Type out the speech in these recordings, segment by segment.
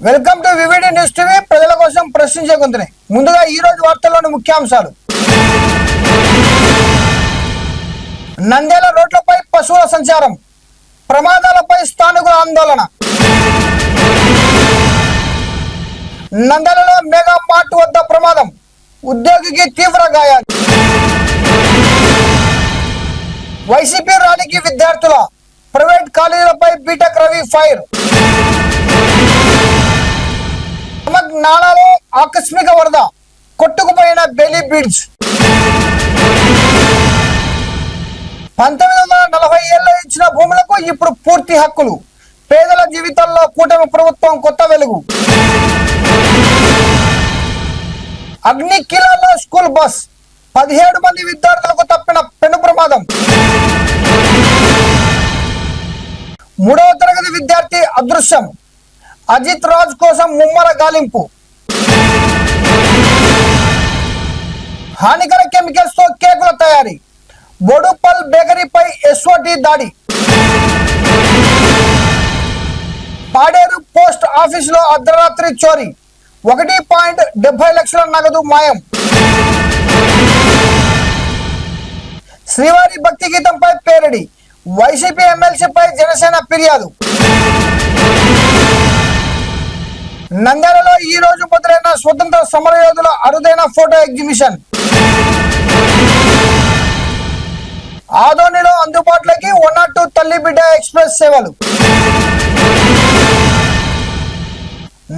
Welcome to VVD news TV. ప్రజల కోసం ప్రశ్నించే గొంతునే. ముందుగా ఈ రోజు వార్తల్లోని ముఖ్యాంశాలు. నంద్యాల రోడ్లపై పశువుల సంచారం, ప్రమాదాలపై స్థానికుల ఆందోళన. నంద్యాలలో మెగా మార్ట్ వద్ద ప్రమాదం, ఉద్యోగికి తీవ్ర గాయాలు. వైసీపీ ర్యాలీకి విద్యార్థుల, ప్రైవేట్ కాలేజీలపై బీటెక్ రవి ఫైర్. నాలాలో ఆకస్మిక వరద, కొట్టుకుపోయిన బెలీ బ్రిడ్జ్. 1940 ఏళ్ళు ఇచ్చిన భూములకు ఇప్పుడు పూర్తి హక్కులు, పేదల జీవితాల్లో కూటమి ప్రభుత్వం కొత్త వెలుగు. అగ్నికిలాలో స్కూల్ బస్, 17 మంది విద్యార్థులకు తప్పిన పెను ప్రమాదం. 3వ తరగతి విద్యార్థి అదృశ్యం, అజిత్ రాజ్ కోసం ముమ్మర గాలింపు. హానికర కెమికల్స్ తో కేకుల తయారీ, బోడుపల్ బేకరీపై ఎస్ఓటి దాడి. పాడేరు పోస్ట్ ఆఫీసులో అర్ధరాత్రి చోరీ, 1.70 లక్షల నగదు మాయం. శ్రీవారి భక్తి గీతంపై పేరడి, వైసీపీ ఎమ్మెల్సీపై జనసేన ఫిర్యాదు. నంద్యాలలో ఈ రోజు మొదలైన స్వతంత్ర సమరయోధుల అరుదైన ఫోటో ఎగ్జిబిషన్. ఆదోనిలో అందుబాటులోకి 102 తల్లి బిడ్డ ఎక్స్ప్రెస్ సేవలు.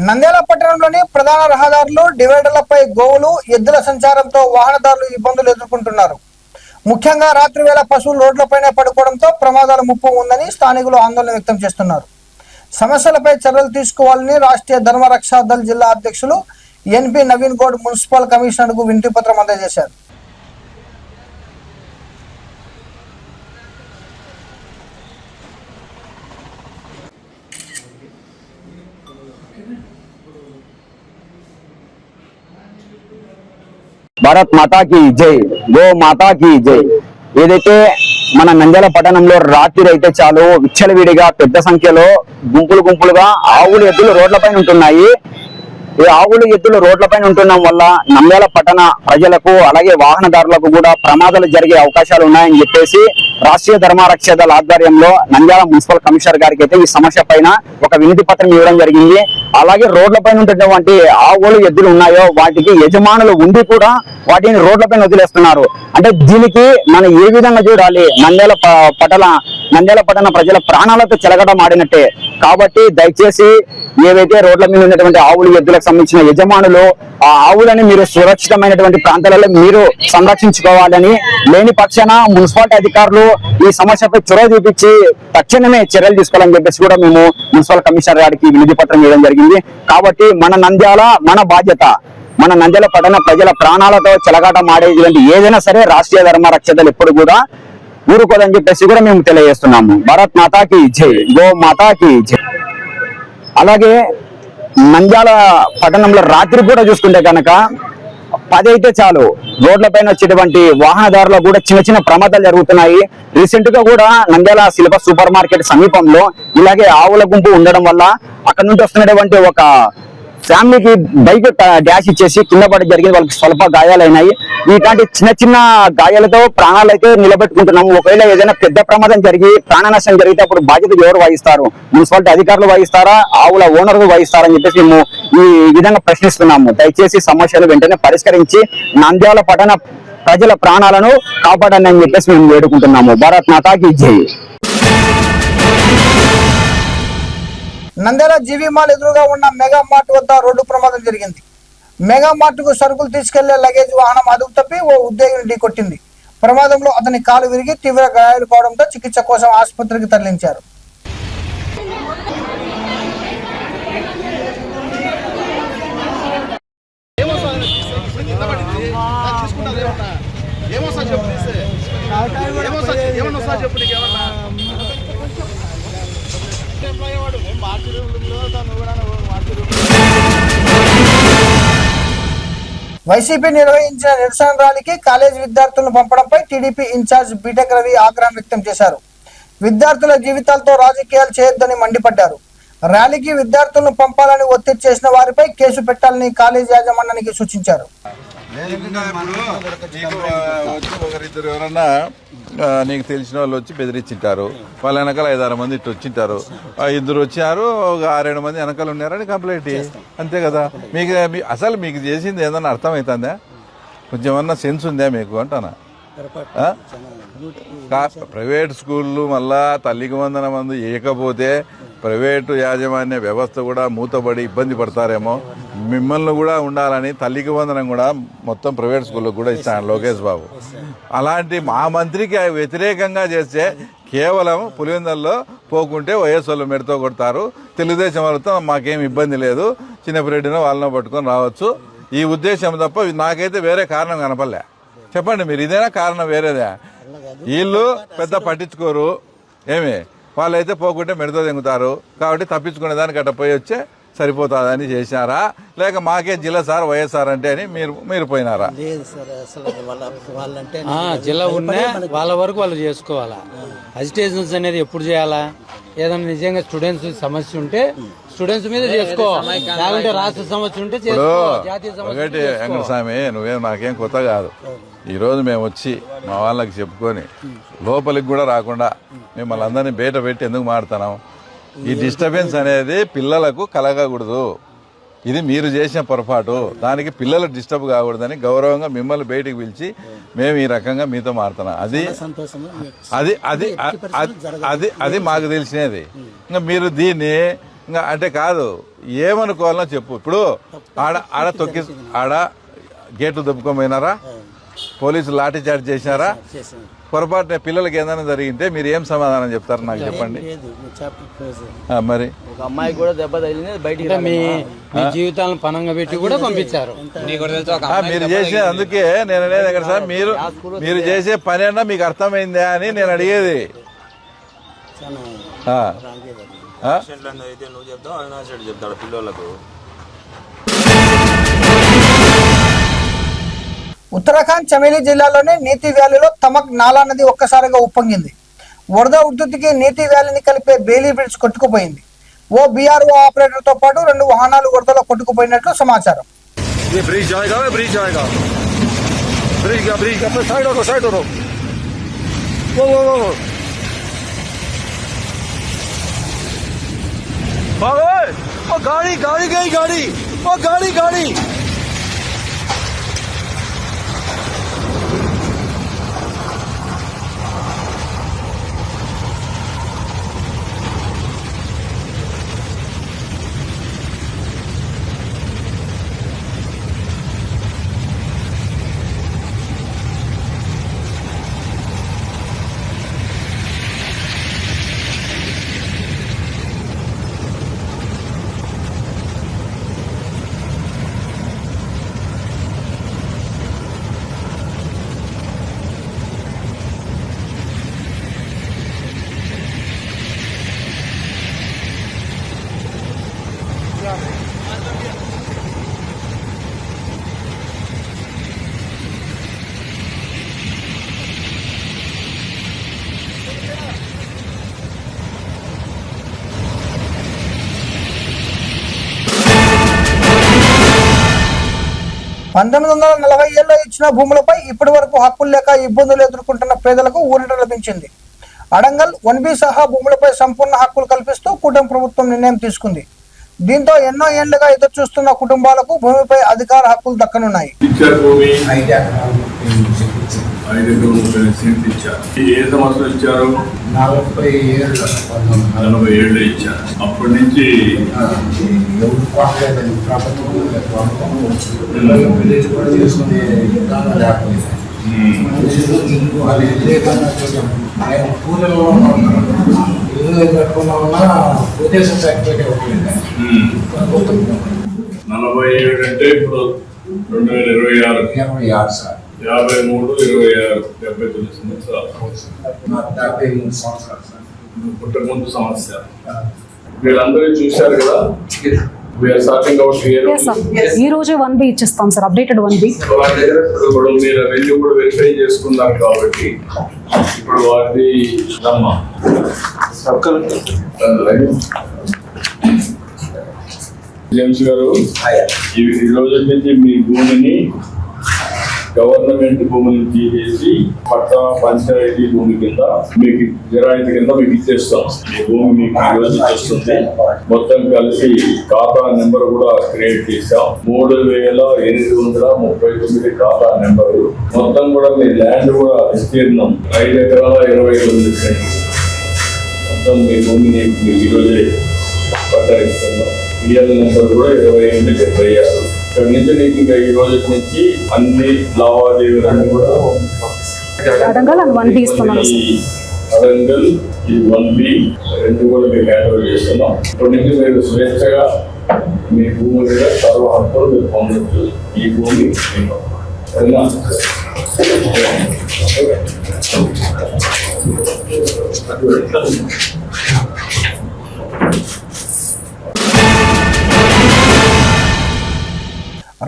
నంద్యాల పట్టణంలోని ప్రధాన రహదారులు, డివైడర్లపై గోవులు, ఎద్దుల సంచారంతో వాహనదారులు ఇబ్బందులు ఎదుర్కొంటున్నారు. ముఖ్యంగా రాత్రి వేళ పశువులు రోడ్లపైనే పడుకోవడంతో ప్రమాదాల ముప్పు ఉందని స్థానికులు ఆందోళన వ్యక్తం చేస్తున్నారు. సమస్యలపై చర్యలు తీసుకోవాలని రాష్ట్రీయ ధర్మరక్షా దళ్ జిల్లా అధ్యక్షులు ఎన్పి నవీన్ గౌడ్ మున్సిపల్ కమిషనర్ కు వినతి పత్రం అందజేశారు. భారత్ మాతా కి జై, గో మాతా కి జై. ఏదైతే మన నంద్యాల పట్టణంలో రాత్రి అయితే చాలు విచ్చలవిడిగా పెద్ద సంఖ్యలో గుంపులుగా ఆవులు ఎద్దులు రోడ్లపైన ఉంటున్నాయి. ఈ ఆవులు ఎద్దులు రోడ్లపైన ఉంటున్నాం వల్ల నంద్యాల పట్టణ ప్రజలకు అలాగే వాహనదారులకు కూడా ప్రమాదాలు జరిగే అవకాశాలు ఉన్నాయని చెప్పేసి రాష్ట్రీయ ధర్మరక్షా దళ ఆధ్వర్యంలో నంద్యాల మున్సిపల్ కమిషనర్ గారికి అయితే ఈ సమస్య పైన ఒక వినతి పత్రం ఇవ్వడం జరిగింది. అలాగే రోడ్లపైన ఉంటున్నటువంటి ఆవులు ఎద్దులు ఉన్నాయో వాటికి యజమానులు ఉండి కూడా వాటిని రోడ్లపైన వదిలేస్తున్నారు. అంటే దీనికి మనం ఏ విధంగా చూడాలి? నంద్యాల పట్టణ ప్రజల ప్రాణాలతో చెలగటమాడినట్టే. కాబట్టి దయచేసి ఏవైతే రోడ్ల మీద ఉన్నటువంటి ఆవులు ఎద్దులకు సంబంధించిన యజమానులు ఆ ఆవులని మీరు సురక్షితమైనటువంటి ప్రాంతాలలో మీరు సంరక్షించుకోవాలని, లేని పక్షాన మున్సిపాలిటీ అధికారులు ఈ సమస్యపై చొరవ చూపించి తక్షణమే చర్యలు తీసుకోవాలని చెప్పేసి కూడా మేము మున్సిపల్ కమిషనర్ గారికి వినతి పత్రం ఇవ్వడం జరిగింది. కాబట్టి మన నంద్యాల మన బాధ్యత, మన నంద్యాల పట్టణ ప్రజల ప్రాణాలతో చెలగాటం ఆడేటువంటి ఏదైనా సరే రాష్ట్రీయ ధర్మరక్షా దళ్ ఎప్పుడు కూడా ఊరుకోదని చెప్పేసి కూడా మేము తెలియజేస్తున్నాము. భారత్ మాతాకి జై, గో మాతాకి జై. అలాగే నంద్యాల పట్టణంలో రాత్రి కూడా చూసుకుంటే కనుక 10 అయితే చాలు రోడ్లపైన వచ్చేటువంటి వాహనదారులకు కూడా చిన్న ప్రమాదాలు జరుగుతున్నాయి. రీసెంట్ గా కూడా నంద్యాల శిల్ప సూపర్ మార్కెట్ సమీపంలో ఇలాగే ఆవుల గుంపు ఉండడం వల్ల అక్కడ నుండి వస్తున్నటువంటి ఒక ఫ్యామిలీకి బైక్ డాష్ ఇచ్చేసి కింద పడి జరిగింది. వాళ్ళకి స్వల్ప గాయాలైనాయి. ఇలాంటి చిన్న గాయాలతో ప్రాణాలు అయితే నిలబెట్టుకుంటున్నాము. ఒకవేళ ఏదైనా పెద్ద ప్రమాదం జరిగి ప్రాణ నష్టం జరిగితే అప్పుడు బాధ్యత ఎవరు వహిస్తారు? మున్సిపాలిటీ అధికారులు వహిస్తారా, ఆవుల ఓనర్లు వహిస్తారా అని చెప్పేసి మేము ఈ విధంగా ప్రశ్నిస్తున్నాము. దయచేసి సమస్యలు వెంటనే పరిష్కరించి నంద్యాల పట్టణ ప్రజల ప్రాణాలను కాపాడండి అని చెప్పేసి మేము వేడుకుంటున్నాము. భారత్ మాతాకి జై. నంద్యాల జీవి మాల్ ఎదురుగా ఉన్న మెగా మార్ట్ వద్ద రోడ్డు ప్రమాదం జరిగింది. మెగా మార్ట్ కు సరుకులు తీసుకెళ్లే లగేజ్ వాహనం అదుపు తప్పి ఓ ఉద్యోగిని ఢీకొట్టింది. ప్రమాదంలో అతని కాలు విరిగి తీవ్ర గాయాలు కావడంతో చికిత్స కోసం ఆసుపత్రికి తరలించారు. వైసీపీ నిర్వహించిన నిరసన ర్యాలీకి కాలేజీ విద్యార్థులను పంపడంపై టీడీపీ ఇన్ఛార్జ్ బీటెక్ రవి ఆగ్రహం వ్యక్తం చేశారు. విద్యార్థుల జీవితాలతో రాజకీయాలు చేయొద్దని మండిపడ్డారు. ర్యాలీకి విద్యార్థులను పంపాలని ఒత్తిడి చేసిన వారిపై కేసు పెట్టాలని కాలేజీ యాజమాన్యానికి సూచించారు. ఒకరిద్దరు ఎవరన్నా నీకు తెలిసిన వాళ్ళు వచ్చి బెదిరించింటారు, వాళ్ళ వెనకాల 5-6 మంది ఇటు వచ్చింటారు, 2 వచ్చారు, ఒక 6-7 మంది వెనకాల ఉన్నారని కంప్లైంట్. అంతే కదా. అసలు మీకు చేసింది ఏదన్నా అర్థమవుతుందా? కొంచెం ఏమన్నా సెన్స్ ఉందా మీకు అంటానా? ప్రైవేట్ స్కూళ్ళు మళ్ళా తల్లికి వందన మంది ఏకపోతే ప్రైవేటు యాజమాన్య వ్యవస్థ కూడా మూతబడి ఇబ్బంది పడతారేమో. మిమ్మల్ని కూడా ఉండాలని తల్లికి వందనం కూడా మొత్తం ప్రైవేట్ స్కూళ్ళకు కూడా ఇస్తాను లోకేష్ బాబు. అలాంటి మా మంత్రికి వ్యతిరేకంగా చేస్తే కేవలం పులివెందుల్లో పోకుంటే వైఎస్ వాళ్ళు మెడతో కొడతారు, తెలుగుదేశం వాళ్ళతో మాకేం ఇబ్బంది లేదు, చిన్నపిరెడ్డినో వాళ్ళనో పట్టుకొని రావచ్చు, ఈ ఉద్దేశం తప్ప నాకైతే వేరే కారణం కనపడలే. చెప్పండి మీరు, ఇదేనా కారణం? వేరేదే? వీళ్ళు పెద్ద పట్టించుకోరు, ఏమి వాళ్ళైతే పోకుంటే మెడతో తెంగుతారు కాబట్టి తప్పించుకునే దానికి అట్ట పోయి వచ్చే సరిపోతుందని చేశారా, లేక మాకే జిల్లా సార్ వైఎస్ఆర్ అంటే అని మీరు పోయినారా? జిల్లా ఉన్నా వాళ్ళ వరకు వాళ్ళు చేసుకోవాలా. అజిటేషన్స్ అనేది ఎప్పుడు చేయాలా? ఏదైనా నిజంగా స్టూడెంట్స్ సమస్య ఉంటే స్టూడెంట్స్ మీద చేసుకో, లేకుంటే రాష్ట్ర సమస్య ఉంటే జాతీయ సమస్య. ఒకటి వెంకటస్వామి, నువ్వేం నాకేం కొత్త కాదు. ఈరోజు మేము వచ్చి మా వాళ్ళకి చెప్పుకొని లోపలికి కూడా రాకుండా మిమ్మల్ని అందరినీ బయట పెట్టి ఎందుకు మాడుతున్నాం? ఈ డిస్టర్బెన్స్ అనేది పిల్లలకు కలగకూడదు. ఇది మీరు చేసిన పొరపాటు. దానికి పిల్లలు డిస్టర్బ్ కాకూడదని గౌరవంగా మిమ్మల్ని బయటికి పిలిచి మేము ఈ రకంగా మీతో మారుతున్నాం. అది అది అది అది అది మాకు తెలిసినది. ఇంకా మీరు దీన్ని ఇంకా అంటే కాదు, ఏమనుకోవాలనో చెప్పు. ఇప్పుడు ఆడ తొక్కి గేట్లు దొబ్బుకోపోయినారా? పోలీసులు లాఠీ చార్జ్ చేసినారా? పొరపాటున పిల్లలకి ఏదైనా జరిగింటే మీరు ఏం సమాధానం చెప్తారు నాకు చెప్పండి. మరి ఒక అమ్మాయి కూడా దెబ్బ తగిలింది, బయటికి మీ జీవితాలను పనంగా పెట్టి కూడా పంపించారు. మీరు చేసే అందుకే నేను అనేది ఎక్కడ సార్, మీరు చేసే పని అన్నా మీకు అర్థమైందా అని నేను అడిగేది. ఉత్తరాఖండ్ చమేలి జిల్లాలోని నీతి వ్యాలీలో తమక్ నాలా నది ఒక్కసారిగా ఉప్పొంగింది. వరద ఉధృతికి నీతి వ్యాలీని కలిపే బేలీ బ్రిడ్జ్ కొట్టుకుపోయింది. ఓ బీఆర్ఓ ఆపరేటర్ తో పాటు 2 వాహనాలు వరదలో కొట్టుకుపోయినట్లు సమాచారం. (1940) ఇచ్చిన భూములపై ఇప్పటి వరకు హక్కులు లేక ఇబ్బందులు ఎదుర్కొంటున్న పేదలకు ఊరట లభించింది. అడంగల్ 1B సహా భూములపై సంపూర్ణ హక్కులు కల్పిస్తూ కూటమి ప్రభుత్వం నిర్ణయం తీసుకుంది. దీంతో ఎన్నో ఏళ్లుగా ఎదురు చూస్తున్న కుటుంబాలకు భూమిపై అధికార హక్కులు దక్కనున్నాయి. ఏ సంవత్సరం ఇచ్చారు? 40 ఏళ్ళు ఇచ్చారు. అప్పటి నుంచి నలభై ఏడు అంటే ఇప్పుడు 2026 సార్. 53, 26, 79 సంవత్సరాలు సార్. పుట్టకముందు సంవత్సరాలు. వీళ్ళందరూ చూశారు కదా. ఈ రోజే 1B ఇచ్చేస్తాం సార్, అప్డేటెడ్ 1B. వాళ్ళ దగ్గర ఇప్పుడు మీరు రెవెన్యూ కూడా వెరిఫై చేసుకున్నారు కాబట్టి ఇప్పుడు వాటి జేమ్స్ గారు, ఈ రోజు నుంచి మీ భూమిని గవర్నమెంట్ భూమిని తీసేసి పట్టణ పంచాయతీ భూమి కింద మీకు జిరాయితీ కింద మీకు ఇచ్చేస్తాం. ఈ భూమి మీకు ఈ రోజు ఇచ్చేస్తుంది. మొత్తం కలిసి ఖాతా నెంబర్ కూడా క్రియేట్ చేశాం. 3,839 ఖాతా నెంబరు. మొత్తం కూడా మీ ల్యాండ్ కూడా విస్తీర్ణం 5 ఎకరాల 29 సెంట్లు. మొత్తం మీ భూమిని మీకు ఈ రోజే పట్టాయిస్తున్నాం. పిఎల్ నెంబర్ కూడా 2876. ఇక్కడ నుంచి నీకు ఇంకా ఈ రోజు నుంచి అన్ని లావాదేవీలన్నీ కూడా అడంగల్ అండ్ 1B ఇస్తున్నాను సార్. అడంగల్ ఈ 1B రెండు కూడా మీకు హ్యాండ్ ఓవర్ చేస్తున్నాం. ఇప్పటి నుంచి మీరు స్వేచ్ఛగా మీ భూమి మీద సర్వ హక్కులు మీరు పొందవచ్చు. ఈ భూమి సరేనా?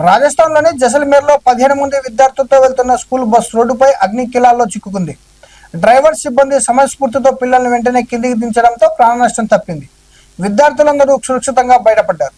రాజస్థాన్ లోని జైసల్మేర్ లో 15 మంది విద్యార్థులతో వెళ్తున్న స్కూల్ బస్ రోడ్డుపై అగ్ని కిలాల్లో చిక్కుకుంది. డ్రైవర్ సిబ్బంది సమయస్ఫూర్తితో పిల్లల్ని వెంటనే కిందికి దించడంతో ప్రాణ నష్టం తప్పింది. విద్యార్థులందరూ సురక్షితంగా బయటపడ్డారు.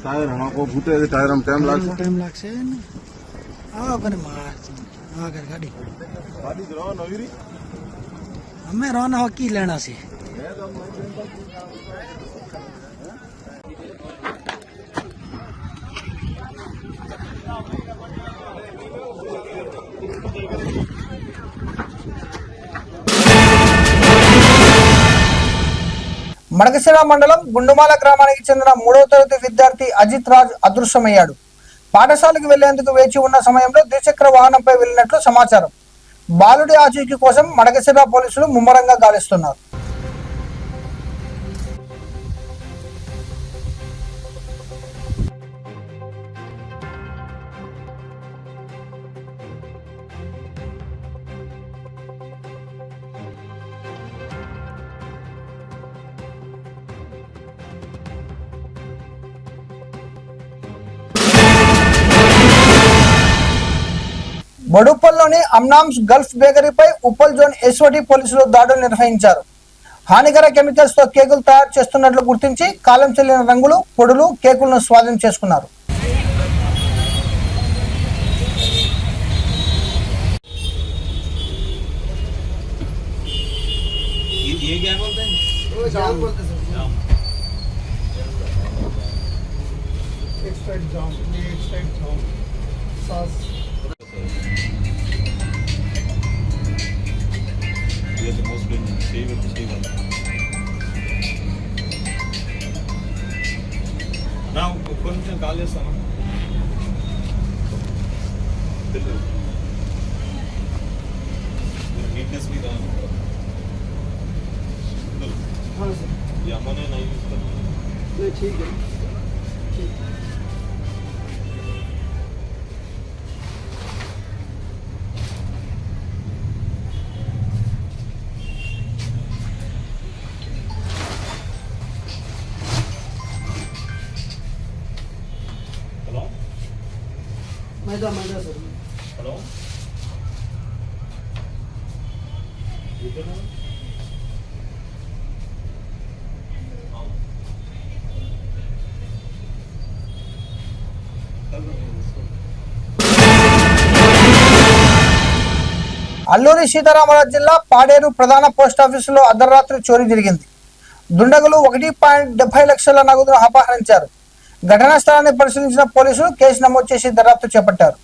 टायर हमको भूते टायर में टाइम लागसे आगने आगर गाड़ी गाड़ी चलाओ नवीरी हमें रोना हो की लेना से మడకశిర మండలం గుండుమాల గ్రామానికి చెందిన 3వ తరగతి విద్యార్థి అజిత్ రాజ్ అదృశ్యమయ్యాడు. పాఠశాలకు వెళ్లేందుకు వేచి ఉన్న సమయంలో ద్విచక్ర వాహనంపై వెళ్లినట్లు సమాచారం. బాలుడి ఆచూకీ కోసం మడకశిర పోలీసులు ముమ్మరంగా గాలిస్తున్నారు. బడుపల్లోని అమ్నామ్స్ గల్ఫ్ బేకరీపై ఉప్పల్ జోన్ ఎస్ఓటి పోలీసులు దాడులు నిర్వహించారు. హానికర కెమికల్స్ తో కేకులు తయారు చేస్తున్నట్లు గుర్తించి కాలం చెల్లిన రంగులు, పొడులు, కేకులను స్వాధీనం చేసుకున్నారు. కొంచెం కాల్ చేస్తాను నీట్నెస్ మీద ఈ అమ్మనే నై मैदा सर हेलो అల్లూరి సీతారామరాజు జిల్లా పాడేరు ప్రధాన పోస్ట్ ఆఫీసులో అర్ధరాత్రి చోరీ జరిగింది. దుండగులు 1.70 లక్షల నగదును అపహరించారు. ఘటనా స్థలాన్ని పరిశీలించిన పోలీసులు కేసు నమోదు చేసి దర్యాప్తు చేపట్టారు.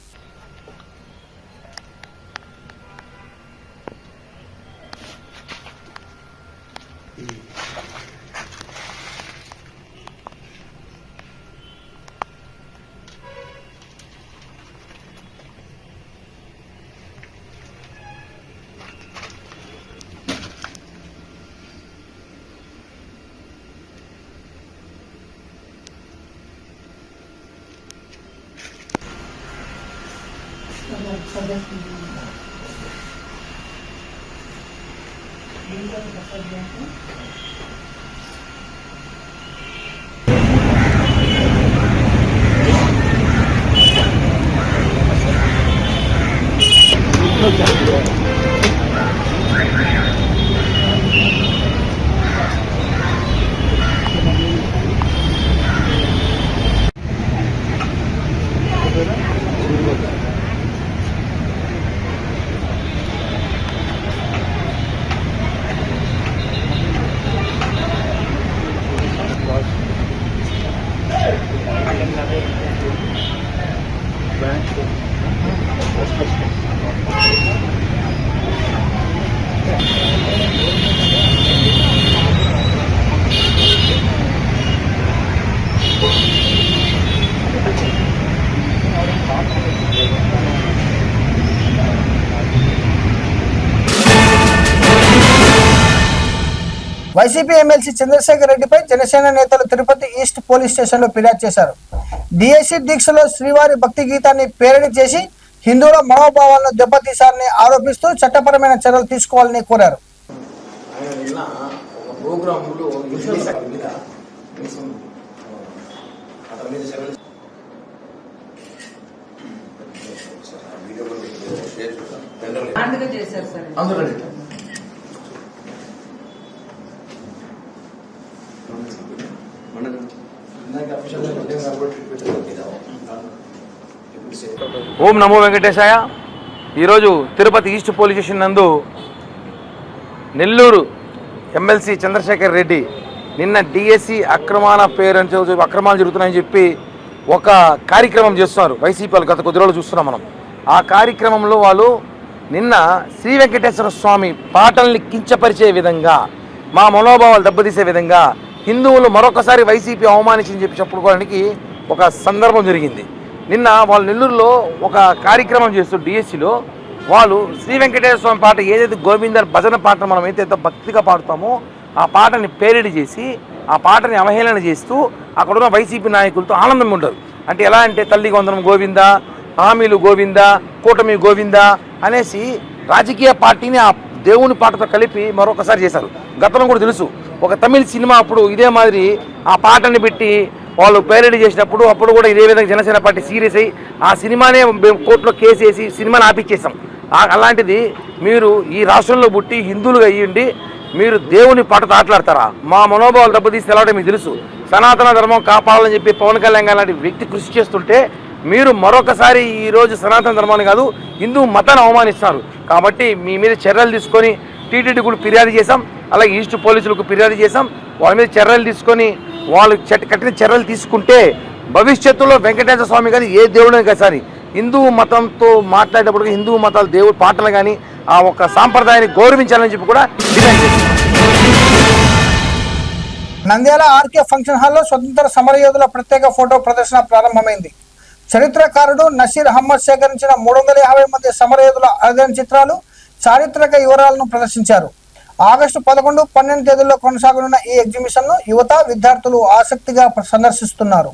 వైసీపీ ఎమ్మెల్సీ చంద్రశేఖర్ రెడ్డిపై జనసేన నేతలు తిరుపతి ఈస్ట్ పోలీస్ స్టేషన్లో ఫిర్యాదు చేశారు. డిఎస్సి దీక్షలో శ్రీవారి భక్తి గీతాన్ని పేరడి చేసి హిందువుల మనోభావాలను దెబ్బతీశారని ఆరోపిస్తూ చట్టపరమైన చర్యలు తీసుకోవాలని కోరారు. ఓం నమో వెంకటేశాయ. ఈరోజు తిరుపతి ఈస్ట్ పోలీస్ స్టేషన్ నందు నెల్లూరు ఎమ్మెల్సీ చంద్రశేఖర్ రెడ్డి నిన్న డిఎస్సి అక్రమాలు జరుగుతున్నాయని చెప్పి ఒక కార్యక్రమం చేస్తున్నారు వైసీపీ వాళ్ళు. గత కొద్ది రోజులు చూస్తున్నాం మనం. ఆ కార్యక్రమంలో వాళ్ళు నిన్న శ్రీ వెంకటేశ్వర స్వామి పాటల్ని కించపరిచే విధంగా, మా మనోభావాలు దెబ్బతీసే విధంగా హిందువులు మరొకసారి వైసీపీ అవమానించని చెప్పి చెప్పుకోవడానికి ఒక సందర్భం జరిగింది. నిన్న వాళ్ళు నెల్లూరులో ఒక కార్యక్రమం చేస్తూ డిఎస్సిలో వాళ్ళు శ్రీ వెంకటేశ్వర స్వామి పాట ఏదైతే గోవిందర్ భజన పాట మనం ఎంత భక్తిగా పాడుతామో ఆ పాటని పేరిడి చేసి ఆ పాటని అవహేళన చేస్తూ అక్కడున్న వైసీపీ నాయకులతో ఆనందం ఉంటారు. అంటే ఎలా అంటే తల్లికి వందనం గోవింద, హామీలు గోవింద, కూటమి గోవింద అనేసి రాజకీయ పార్టీని ఆ దేవుని పాటతో కలిపి మరొకసారి చేశారు. గతంలో కూడా తెలుసు, ఒక తమిళ సినిమా అప్పుడు ఇదే మాదిరి ఆ పాటని పెట్టి వాళ్ళు పేరడీ చేసినప్పుడు అప్పుడు కూడా ఇదే విధంగా జనసేన పార్టీ సీరియస్ అయ్యి ఆ సినిమానే కోర్టులో కేసు వేసి సినిమాని ఆపిచ్చేసాం. అలాంటిది మీరు ఈ రాష్ట్రంలో పుట్టి హిందువులుగా అయ్యండి మీరు దేవుని పాటతో ఆటలాడతారా? మా మనోభావాలు దెబ్బతీసి తెలవడం మీకు తెలుసు. సనాతన ధర్మం కాపాడాలని చెప్పి పవన్ కళ్యాణ్ లాంటి వ్యక్తి కృషి చేస్తుంటే మీరు మరొకసారి ఈరోజు సనాతన ధర్మాన్ని కాదు హిందూ మతాన్ని అవమానిస్తారు. కాబట్టి మీ మీద చర్యలు తీసుకొని టీటీడీ కూడా ఫిర్యాదు చేశాం, అలాగే ఈస్ట్ పోలీసులకు ఫిర్యాదు చేశాం. వాళ్ళ మీద చర్యలు తీసుకొని వాళ్ళు కఠిన చర్యలు తీసుకుంటే భవిష్యత్తులో వెంకటేశ్వర స్వామి కానీ ఏ దేవుడు కానీ సరే హిందూ మతంతో మాట్లాడేటప్పుడు హిందూ మతాల దేవుడి పాటలు కానీ ఆ ఒక సాంప్రదాయాన్ని గౌరవించాలని చెప్పి కూడా డిమాండ్ చేశారు. నంద్యాల ఆర్కే ఫంక్షన్ హాల్లో స్వతంత్ర సమరయోధుల ప్రత్యేక ఫోటో ప్రదర్శన ప్రారంభమైంది. చరిత్రకారుడు నసీర్ అహ్మద్ సేకరించిన 350 మంది సమరయోధుల అరుదైన చిత్రాలు, చారిత్రక వివరాలను ప్రదర్శించారు. ఆగస్టు 11, 12 తేదీల్లో కొనసాగనున్న ఈ ఎగ్జిబిషన్ ను యువత, విద్యార్థులు ఆసక్తిగా సందర్శిస్తున్నారు.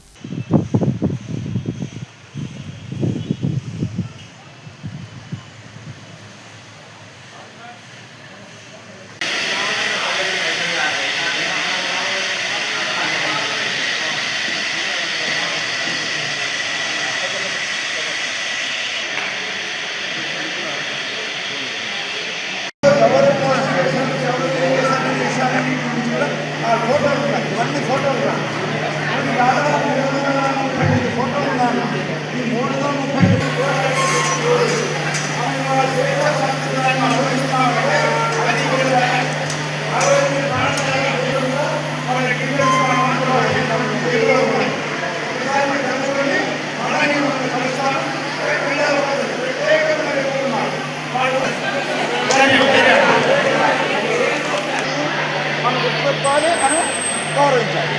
గౌరవించాలి.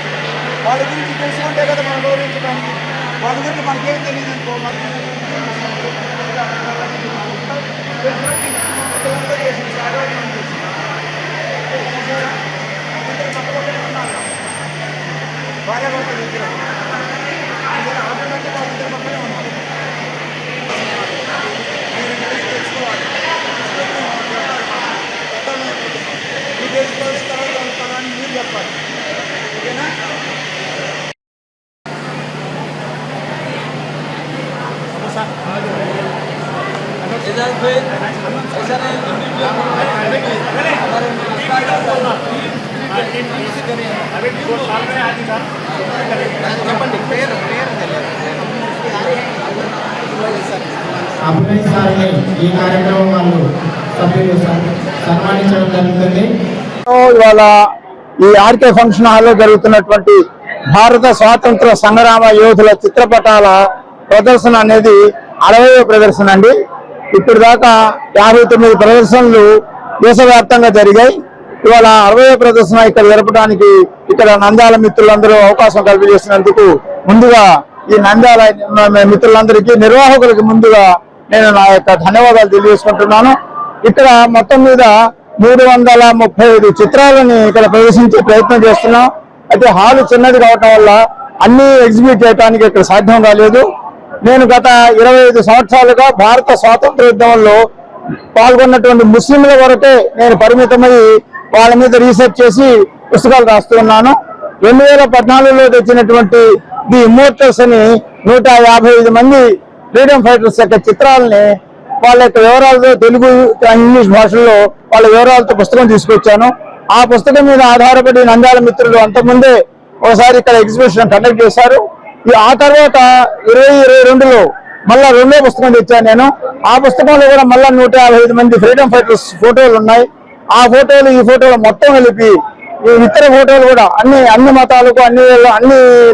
వాళ్ళ గురించి తెలుసుకుంటే కదా మనం గౌరవించడానికి. వాళ్ళ గురించి మనకేం తెలియదు అనుకో, భార్య భర్త దగ్గర ఆటోమేటిక్ వాళ్ళిద్దరి పక్కనే ఉన్నారు. అభినయ్ సార్ని ఈ కార్యక్రమం వాళ్ళు సభ్యులు సన్మానించడం జరుగుతుంది. ఇవాళ ఈ ఆర్కే ఫంక్షన్ హాల్లో జరుగుతున్నటువంటి భారత స్వాతంత్ర సంగ్రామ యోధుల చిత్రపటాల ప్రదర్శన అనేది 60వ ప్రదర్శన అండి. ఇప్పుడు దాకా 59 ప్రదర్శనలు దేశవ్యాప్తంగా జరిగాయి. ఇవాళ 60వ ప్రదర్శన ఇక్కడ జరపడానికి ఇక్కడ నంద్యాల మిత్రులందరూ అవకాశం కల్పించేసినందుకు ముందుగా ఈ నంద్యాల మిత్రులందరికీ నిర్వాహకులకి ముందుగా నేను నా యొక్క ధన్యవాదాలు తెలియజేసుకుంటున్నాను. ఇక్కడ మొత్తం మీద 335 చిత్రాలని ఇక్కడ ప్రదర్శించే ప్రయత్నం చేస్తున్నాం. అయితే హాలు చిన్నది కావటం వల్ల అన్ని ఎగ్జిబిట్ చేయడానికి ఇక్కడ సాధ్యం కాలేదు. నేను గత 25 సంవత్సరాలుగా భారత స్వాతంత్ర యుద్ధంలో పాల్గొన్నటువంటి ముస్లింల వరకే నేను పరిమితమై వాళ్ళ మీద రీసెర్చ్ చేసి పుస్తకాలు రాస్తున్నాను. 2014లో తెచ్చినటువంటి ది ఇమ్మోర్టల్స్ అని 155 మంది ఫ్రీడమ్ ఫైటర్స్ యొక్క చిత్రాలని వాళ్ళ యొక్క వివరాలతో తెలుగు ఇంగ్లీష్ భాషల్లో వాళ్ళ వివరాలతో పుస్తకం తీసుకొచ్చాను. ఆ పుస్తకం మీద ఆధారపడి నంద్యాల మిత్రులు అంతకుముందే ఒకసారి ఇక్కడ ఎగ్జిబిషన్ కండక్ట్ చేశారు. ఆ తర్వాత 2022లో మళ్ళా 2వ పుస్తకం తెచ్చాను నేను. ఆ పుస్తకంలో కూడా మళ్ళా 155 మంది ఫ్రీడమ్ ఫైటర్స్ ఫోటోలు ఉన్నాయి. ఆ ఫోటోలు ఈ ఫోటోలు మొత్తం కలిపి ఈ ఇతర ఫోటోలు కూడా అన్ని మతాలకు అన్ని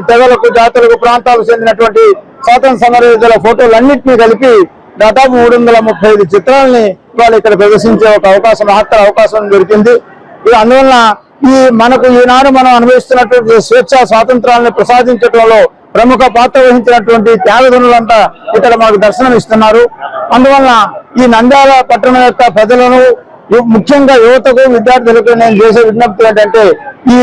తెగలకు జాతులకు ప్రాంతాలకు చెందినటువంటి స్వాతంత్ర సమరయోధుల ఫోటోలు అన్నింటినీ కలిపి దాదాపు 335 చిత్రాలని వాళ్ళు ఇక్కడ ప్రదర్శించే ఒక అవకాశం మహత్తర అవకాశం దొరికింది. అందువలన మనకు ఈనాడు మనం అనుభవిస్తున్నటువంటి స్వేచ్ఛా స్వాతంత్రాలను ప్రసాదించడంలో ప్రముఖ పాత్ర వహించినటువంటి త్యాగధనులంతా ఇక్కడ మనకు దర్శనం ఇస్తున్నారు. అందువలన ఈ నంద్యాల పట్టణం యొక్క ప్రజలను ముఖ్యంగా యువతకు విద్యార్థులకు నేను చేసే విజ్ఞప్తి ఏంటంటే ఈ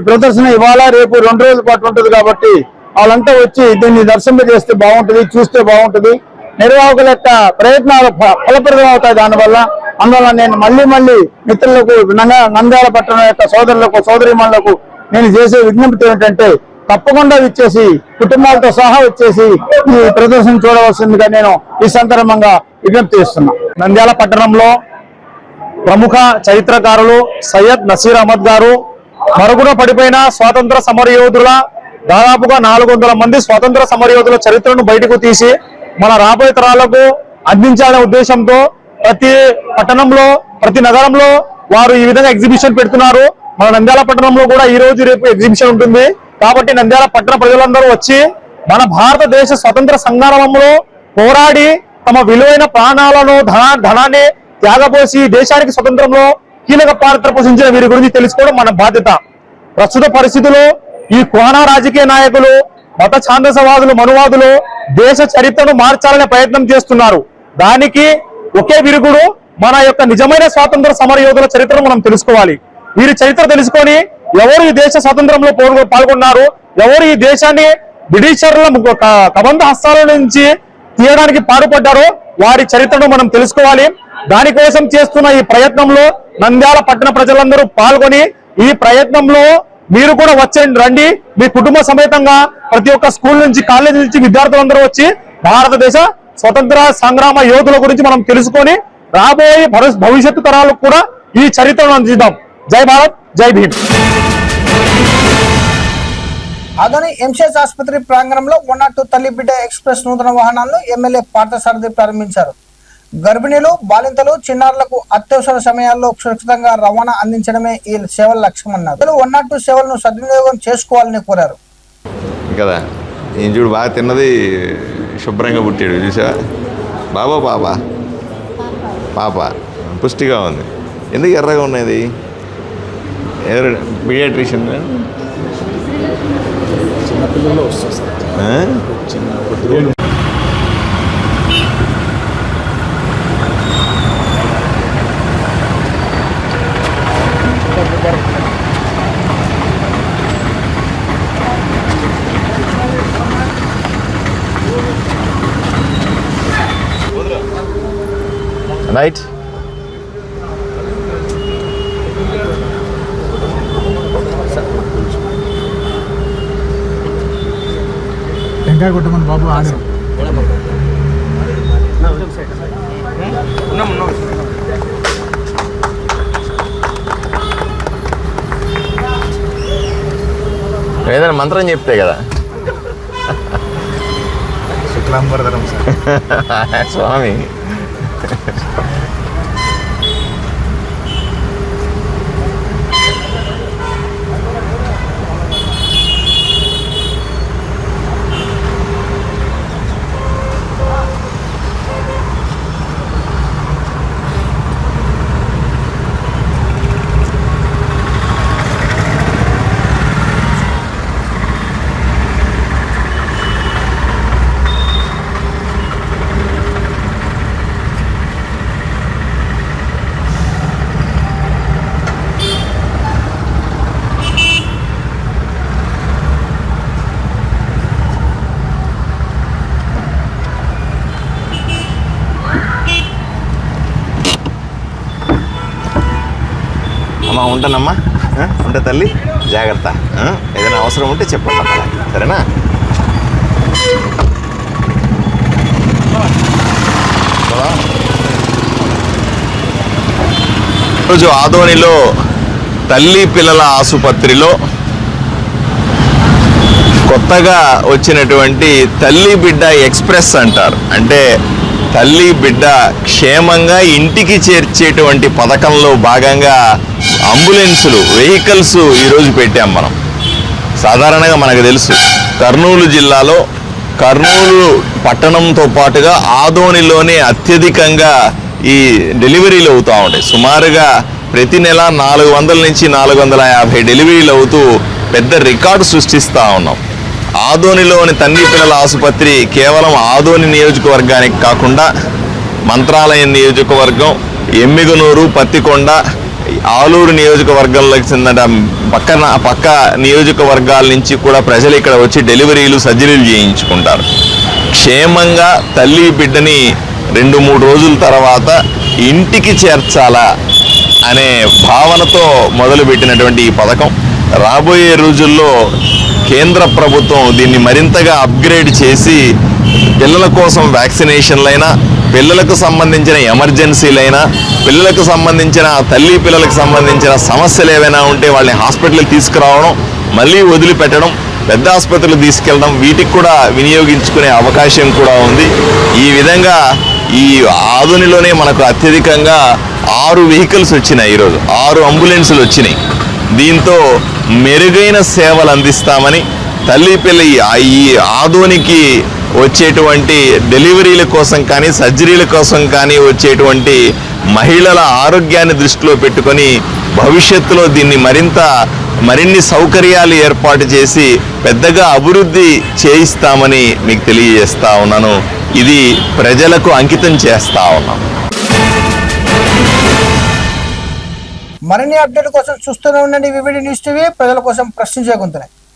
ప్రదర్శన ఇవాళ రేపు 2 రోజుల పాటు ఉంటుంది కాబట్టి వాళ్ళంతా వచ్చి దీన్ని దర్శింపజేస్తే బాగుంటుంది, చూస్తే బాగుంటుంది. నిర్వాహకుల యొక్క ప్రయత్నాలు ఫలప్రదం అవుతాయి దానివల్ల. అందువల్ల నేను మళ్ళీ మిత్రులకు నంద్యాల పట్టణం యొక్క సోదరులకు సోదరీమణులకు నేను చేసే విజ్ఞప్తి ఏంటంటే తప్పకుండా వచ్చేసి కుటుంబాలతో సహా వచ్చేసి ఈ ప్రదర్శన చూడవలసిందిగా నేను ఈ సందర్భంగా విజ్ఞప్తి చేస్తున్నా. నంద్యాల పట్టణంలో ప్రముఖ చరిత్రకారులు సయ్యద్ నసీర్ అహ్మద్ గారు మరుగున పడిపోయిన స్వాతంత్ర సమరయోధుల దాదాపుగా 400 మంది స్వాతంత్ర సమరయోధుల చరిత్రను బయటకు తీసి మన రాబోయే తరాలకు అందించాలనే ఉద్దేశంతో ప్రతి పట్టణంలో ప్రతి నగరంలో వారు ఈ విధంగా ఎగ్జిబిషన్ పెడుతున్నారు. మన నంద్యాల పట్టణంలో కూడా ఈ రోజు రేపు ఎగ్జిబిషన్ ఉంటుంది. కాబట్టి నంద్యాల పట్టణ ప్రజలందరూ వచ్చి మన భారతదేశ స్వతంత్ర సంగ్రామంలో పోరాడి తమ విలువైన ప్రాణాలను ధనాన్ని త్యాగపోసి దేశానికి స్వతంత్రంలో కీలక పాత్ర పోషించిన వీరి గురించి తెలుసుకోవడం మన బాధ్యత. ప్రస్తుత పరిస్థితుల్లో ఈ కోనా రాజకీయ నాయకులు మత ఛాందసవాదులు మనువాదులు దేశ చరిత్రను మార్చాలనే ప్రయత్నం చేస్తున్నారు. దానికి ఒకే విరుగుడు మన యొక్క నిజమైన స్వాతంత్ర సమర యోధుల చరిత్రను మనం తెలుసుకోవాలి. వీరి చరిత్ర తెలుసుకొని ఎవరు ఈ దేశ స్వాతంత్రంలో పాల్గొన్నారు, ఎవరు ఈ దేశాన్ని బ్రిటిషర్ల కబంధ హస్తాల నుంచి తీయడానికి పాటుపడ్డారో వారి చరిత్రను మనం తెలుసుకోవాలి. దానికోసం చేస్తున్న ఈ ప్రయత్నంలో నంద్యాల పట్టణ ప్రజలందరూ పాల్గొని ఈ ప్రయత్నంలో మీరు కూడా రండి. మీ కుటుంబ సమేతంగా ప్రతి ఒక్క స్కూల్ నుంచి కాలేజీ నుంచి విద్యార్థులందరూ వచ్చి భారతదేశ స్వతంత్ర సంగ్రామ యోధుల గురించి మనం తెలుసుకొని రాబోయే భవిష్యత్తు తరాలకు కూడా ఈ చరిత్రను అందిద్దాం. జై భారత్, జై భీమ్. అదని ఎంసీఎస్ ఆసుపత్రి ప్రాంగణంలో 102 తల్లి బిడ్డ ఎక్స్ప్రెస్ నూతన వాహనాలను ఎమ్మెల్యే పార్థసారథి ప్రారంభించారు. గర్భిణీలు, బాలింతలు, చిన్నారులకు అత్యవసర సమయాల్లో సురక్షితంగా రవాణా అందించడమే ఈ సేవల లక్ష్యమన్నారు. 102 సేవలను సద్వినియోగం చేసుకోవాలని కోరారు. కదా ఈయన చూడు బాగా తిన్నది శుభ్రంగా పుట్టాడు చూసా బాబా పాప పుష్టిగా ఉంది. ఎందుకు ఎర్రగా ఉన్నది? ఎవరు పీడియాట్రిషియన్? చిన్నపిల్లల్లో వస్తుంది సార్. రైట్. టెంకాయ కొట్టమని బాబు ఆడారు. ఏదైనా మంత్రం చెప్తే కదా. స్వామి అమ్మా ఉంటానమ్మా, ఉంటా తల్లి, జాగ్రత్త. ఏదైనా అవసరం ఉంటే చెప్పండి అమ్మా, సరేనా? ఈరోజు ఆదోనిలో తల్లి పిల్లల ఆసుపత్రిలో కొత్తగా వచ్చినటువంటి తల్లి బిడ్డ ఎక్స్ప్రెస్ అంటారు. అంటే తల్లి బిడ్డ క్షేమంగా ఇంటికి చేర్చేటువంటి పథకంలో భాగంగా అంబులెన్సులు, వెహికల్స్ ఈరోజు పెట్టాం మనం. సాధారణంగా మనకు తెలుసు కర్నూలు జిల్లాలో కర్నూలు పట్టణంతో పాటుగా ఆదోనిలోనే అత్యధికంగా ఈ డెలివరీలు అవుతూ ఉంటాయి. సుమారుగా ప్రతి నెల 400 నుంచి 450 డెలివరీలు అవుతూ పెద్ద రికార్డు సృష్టిస్తూ ఉన్నాం. ఆదోనిలోని తల్లి పిల్లల ఆసుపత్రి కేవలం ఆదోని నియోజకవర్గానికి కాకుండా మంత్రాలయం నియోజకవర్గం, ఎమ్మిగనూరు, పత్తికొండ, ఆలూరు నియోజకవర్గాలకు చెందిన పక్క నియోజకవర్గాల నుంచి కూడా ప్రజలు ఇక్కడ వచ్చి డెలివరీలు, సర్జరీలు చేయించుకుంటారు. క్షేమంగా తల్లి బిడ్డని 2-3 రోజుల తర్వాత ఇంటికి చేర్చాలా అనే భావనతో మొదలుపెట్టినటువంటి ఈ పథకం రాబోయే రోజుల్లో కేంద్ర ప్రభుత్వం దీన్ని మరింతగా అప్గ్రేడ్ చేసి పిల్లల కోసం వ్యాక్సినేషన్లైనా, పిల్లలకు సంబంధించిన ఎమర్జెన్సీలైనా, పిల్లలకు సంబంధించిన పిల్లలకు సంబంధించిన సమస్యలు ఏవైనా ఉంటే వాళ్ళని హాస్పిటల్కి తీసుకురావడం, మళ్ళీ వదిలిపెట్టడం, పెద్ద ఆసుపత్రులు తీసుకెళ్ళడం, వీటికి కూడా వినియోగించుకునే అవకాశం కూడా ఉంది. ఈ విధంగా ఈ ఆదోనిలోనే మనకు అత్యధికంగా 6 వెహికల్స్ వచ్చినాయి. ఈరోజు 6 అంబులెన్సులు వచ్చినాయి. దీంతో మెరుగైన సేవలు అందిస్తామని తల్లి పిల్ల ఈ ఆదోనికి వచ్చేటువంటి డెలివరీల కోసం కానీ, సర్జరీల కోసం కానీ వచ్చేటువంటి మహిళల ఆరోగ్యాన్ని దృష్టిలో పెట్టుకొని భవిష్యత్తులో దీన్ని మరిన్ని సౌకర్యాలు ఏర్పాటు చేసి పెద్దగా అభివృద్ధి చేయిస్తామని మీకు తెలియజేస్తా ఉన్నాను. ఇది ప్రజలకు అంకితం చేస్తా ఉన్నాం. మరిన్ని అప్డేట్ కోసం చూస్తూనే ఉండండి వివిడి న్యూస్ టీవీ, ప్రజల కోసం ప్రశ్నించే గొంతులే.